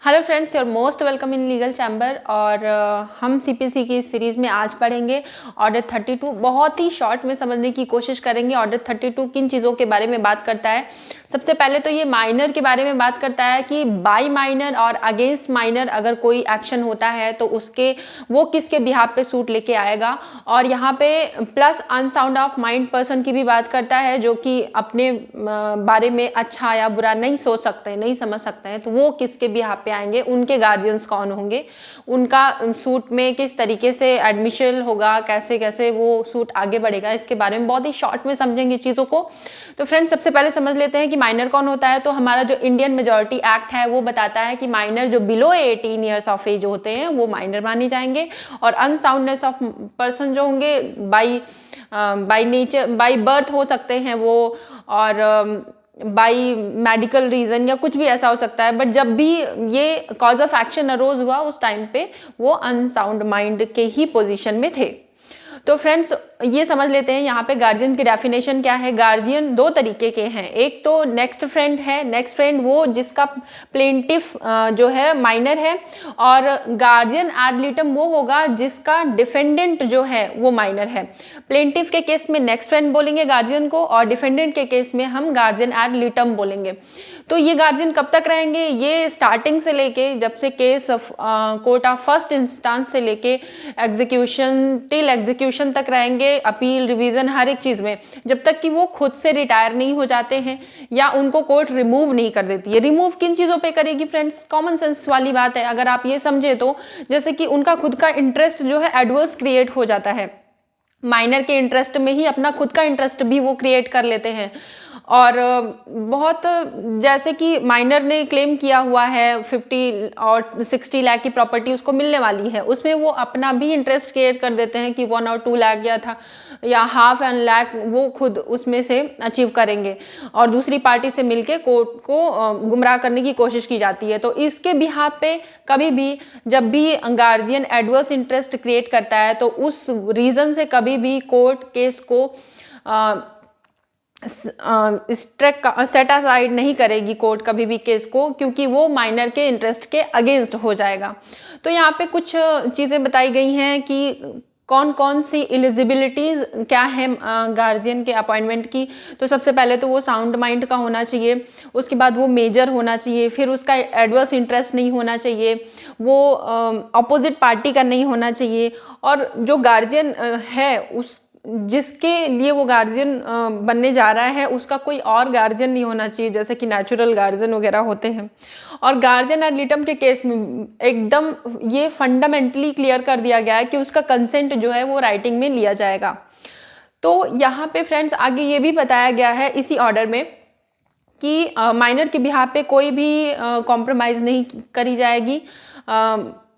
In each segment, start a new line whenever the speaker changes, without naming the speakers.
Hello friends, your most welcome in legal chamber. और हम CPC की इस सीरीज़ में आज पढ़ेंगे ऑर्डर 32। बहुत ही शॉर्ट में समझने की कोशिश करेंगे। ऑर्डर 32 किन चीज़ों के बारे में बात करता है। सबसे पहले तो ये माइनर के बारे में बात करता है कि बाई माइनर और अगेंस्ट माइनर अगर कोई एक्शन होता है तो उसके वो किसके बिहाफ पे सूट लेके आएगा। और यहाँ पे plus unsound of mind person की भी बात करता है, जो कि अपने बारे में अच्छा या बुरा नहीं सोच सकते, नहीं समझ सकते हैं, तो वो किसके बिहाफ पे आएंगे, उनके गार्जियंस कौन होंगे, उनका सूट में किस तरीके से एडमिशन होगा, कैसे कैसे वो सूट आगे बढ़ेगा, इसके बारे में बहुत ही शॉर्ट में समझेंगे चीज़ों को। तो फ्रेंड्स, सबसे पहले समझ लेते हैं कि माइनर कौन होता है। तो हमारा जो इंडियन मेजॉरिटी एक्ट है वो बताता है कि माइनर जो बिलो 18 ईयर्स ऑफ एज होते हैं वो माइनर माने जाएंगे। और अनसाउंडनेस ऑफ पर्सन जो होंगे बाई नेचर, बाई बर्थ हो सकते हैं वो, और बाई मेडिकल रीज़न या कुछ भी ऐसा हो सकता है। बट जब भी ये कॉज ऑफ एक्शन अरोज हुआ उस टाइम पे वो अनसाउंड माइंड के ही पोजीशन में थे। तो फ्रेंड्स, ये समझ लेते हैं यहाँ पे गार्जियन की डेफिनेशन क्या है। गार्जियन दो तरीके के हैं। एक तो नेक्स्ट फ्रेंड है। नेक्स्ट फ्रेंड वो जिसका प्लेंटिफ जो है माइनर है, और गार्जियन एड लिटम वो होगा जिसका डिफेंडेंट जो है वो माइनर है। प्लेंटिफ के केस में नेक्स्ट फ्रेंड बोलेंगे गार्जियन को, और डिफेंडेंट के केस में हम गार्जियन एड लिटम बोलेंगे। तो ये गार्जियन कब तक रहेंगे? ये स्टार्टिंग से लेके, जब से case court of first instance से लेके एग्जीक्यूशन टिल एग्जीक्यूशन तक रहेंगे, अपील, रिवीजन, हर एक चीज़ में, जब तक कि वो खुद से रिटायर नहीं हो जाते हैं या उनको कोर्ट रिमूव नहीं कर देती है। रिमूव किन चीज़ों पे करेगी फ्रेंड्स? कॉमन सेंस वाली बात है। अगर आप ये समझे तो जैसे कि उनका खुद का इंटरेस्ट जो है एडवर्स क्रिएट हो जाता है। माइनर के इंटरेस्ट में ही अपना खुद का इंटरेस्ट भी वो क्रिएट कर लेते हैं। और बहुत, जैसे कि माइनर ने क्लेम किया हुआ है 50 और 60 लाख की प्रॉपर्टी उसको मिलने वाली है, उसमें वो अपना भी इंटरेस्ट क्रिएट कर देते हैं कि 1 और 2 लाख गया था या हाफ एन लाख वो खुद उसमें से अचीव करेंगे, और दूसरी पार्टी से मिलके कोर्ट को गुमराह करने की कोशिश की जाती है। तो इसके बिहाफ पे कभी भी जब भी गार्जियन एडवर्स इंटरेस्ट क्रिएट करता है तो उस रीज़न से कभी भी कोर्ट केस को सेट असाइड नहीं करेगी कोर्ट कभी भी केस को, क्योंकि वो माइनर के इंटरेस्ट के अगेंस्ट हो जाएगा। तो यहाँ पे कुछ चीज़ें बताई गई हैं कि कौन कौन सी एलिजिबिलिटीज़ क्या है गार्जियन के अपॉइंटमेंट की। तो सबसे पहले तो वो साउंड माइंड का होना चाहिए, उसके बाद वो मेजर होना चाहिए, फिर उसका एडवर्स इंटरेस्ट नहीं होना चाहिए, वो अपोजिट पार्टी का नहीं होना चाहिए, और जो गार्जियन है उस जिसके लिए वो गार्जियन बनने जा रहा है उसका कोई और गार्जियन नहीं होना चाहिए, जैसे कि नेचुरल गार्जियन वगैरह होते हैं। और गार्जियन एड लिटम के केस में एकदम ये फंडामेंटली क्लियर कर दिया गया है कि उसका कंसेंट जो है वो राइटिंग में लिया जाएगा। तो यहाँ पे फ्रेंड्स आगे ये भी बताया गया है इसी ऑर्डर में कि माइनर के बिहाफ पे कोई भी कॉम्प्रोमाइज़ नहीं करी जाएगी,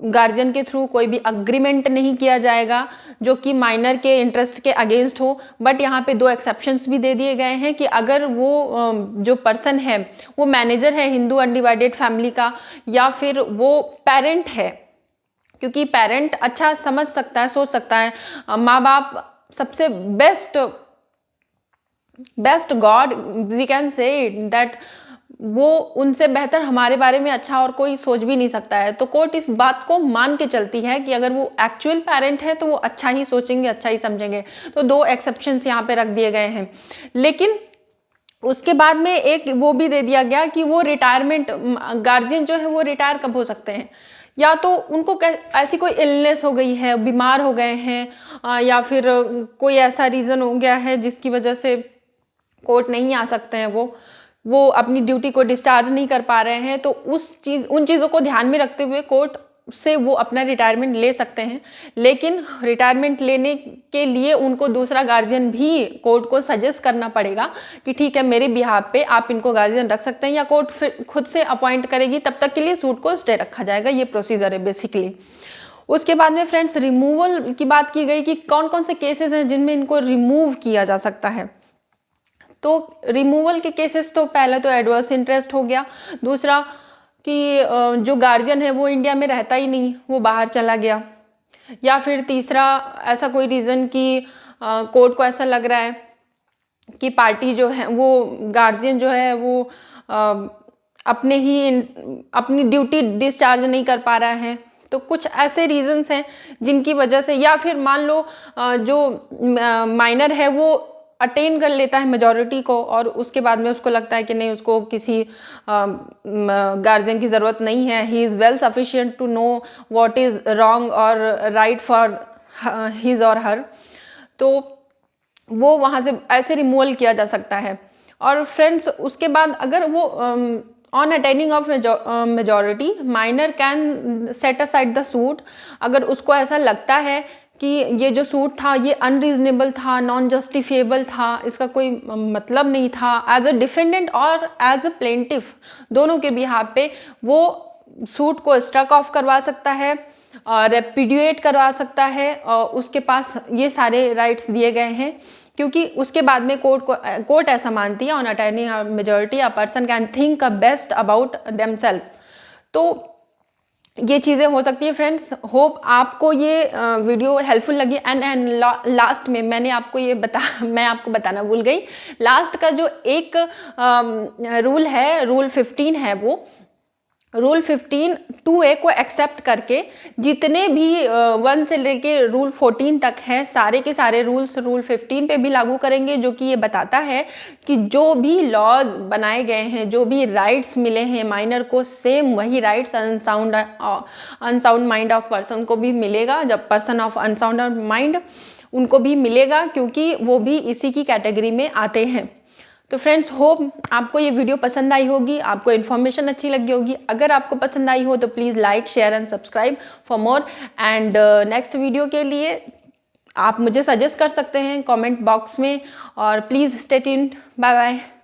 गार्जियन के थ्रू कोई भी अग्रीमेंट नहीं किया जाएगा जो कि माइनर के इंटरेस्ट के अगेंस्ट हो। बट यहाँ पे दो एक्सेप्शंस भी दे दिए गए हैं कि अगर वो जो पर्सन है वो मैनेजर है हिंदू अनडिवाइडेड फैमिली का, या फिर वो पेरेंट है, क्योंकि पेरेंट अच्छा समझ सकता है, सोच सकता है। माँ बाप सबसे best god we can say that, वो उनसे बेहतर हमारे बारे में अच्छा और कोई सोच भी नहीं सकता है। तो कोर्ट इस बात को मान के चलती है कि अगर वो एक्चुअल पेरेंट है तो वो अच्छा ही सोचेंगे, अच्छा ही समझेंगे। तो दो एक्सेप्शंस यहाँ पे रख दिए गए हैं। लेकिन उसके बाद में एक वो भी दे दिया गया कि वो रिटायरमेंट, गार्जियन जो है वो रिटायर कब हो सकते हैं? या तो उनको ऐसी कोई इलनेस हो गई है, बीमार हो गए हैं, या फिर कोई ऐसा रीज़न हो गया है जिसकी वजह से कोर्ट नहीं आ सकते हैं, वो अपनी ड्यूटी को डिस्चार्ज नहीं कर पा रहे हैं। तो उन चीज़ों को ध्यान में रखते हुए कोर्ट से वो अपना रिटायरमेंट ले सकते हैं। लेकिन रिटायरमेंट लेने के लिए उनको दूसरा गार्जियन भी कोर्ट को सजेस्ट करना पड़ेगा कि ठीक है, मेरे बिहाफ पे आप इनको गार्जियन रख सकते हैं, या कोर्ट फिर खुद से अपॉइंट करेगी, तब तक के लिए सूट को स्टे रखा जाएगा। ये प्रोसीजर है बेसिकली। उसके बाद में फ्रेंड्स रिमूवल की बात की गई कि कौन कौन से केसेस हैं जिनमें इनको रिमूव किया जा सकता है। तो रिमूवल के केसेस तो पहले तो एडवर्स इंटरेस्ट हो गया, दूसरा कि जो गार्जियन है वो इंडिया में रहता ही नहीं, वो बाहर चला गया, या फिर तीसरा ऐसा कोई रीज़न कि कोर्ट को ऐसा लग रहा है कि पार्टी जो है वो गार्जियन जो है वो अपनी ड्यूटी डिस्चार्ज नहीं कर पा रहा है। तो कुछ ऐसे रीजंस हैं जिनकी वजह से, या फिर मान लो जो माइनर है वो अटेन कर लेता है मेजॉरिटी को और उसके बाद में उसको लगता है कि नहीं, उसको किसी गार्जियन की ज़रूरत नहीं है, he is well sufficient to know what is wrong और राइट फॉर हिज और हर, तो वो वहाँ से ऐसे रिमूवल किया जा सकता है। और फ्रेंड्स उसके बाद अगर वो on attaining of majority minor can set aside the suit, अगर उसको ऐसा लगता है कि ये जो सूट था ये अनरीजनेबल था, नॉन जस्टिफिएबल था, इसका कोई मतलब नहीं था, एज अ डिफेंडेंट और एज अ प्लेंटिफ दोनों के बिहाफ पे वो सूट को स्ट्रक ऑफ करवा सकता है, रेपिड्यूएट करवा सकता है, और उसके पास ये सारे राइट्स दिए गए हैं, क्योंकि उसके बाद में कोर्ट ऐसा मानती है on attaining majority a person can think a best about themselves. तो ये चीज़ें हो सकती है फ्रेंड्स। होप आपको ये वीडियो हेल्पफुल लगी। एंड लास्ट में मैं आपको बताना भूल गई, लास्ट का जो एक रूल है, रूल 15 है, वो रूल 15 2A को एक्सेप्ट करके जितने भी 1 से लेके रूल 14 तक है, सारे के सारे रूल्स रूल 15 पे भी लागू करेंगे, जो कि ये बताता है कि जो भी लॉज बनाए गए हैं, जो भी राइट्स मिले हैं माइनर को, सेम वही rights unsound mind of person को भी मिलेगा, जब पर्सन ऑफ अनसाउंड माइंड उनको भी मिलेगा, क्योंकि वो भी इसी की कैटेगरी में आते हैं। तो फ्रेंड्स होप आपको ये वीडियो पसंद आई होगी, आपको इन्फॉर्मेशन अच्छी लगी होगी। अगर आपको पसंद आई हो तो please like, share and subscribe for more. And next video के लिए आप मुझे सजेस्ट कर सकते हैं कमेंट बॉक्स में, और please stay tuned. Bye bye.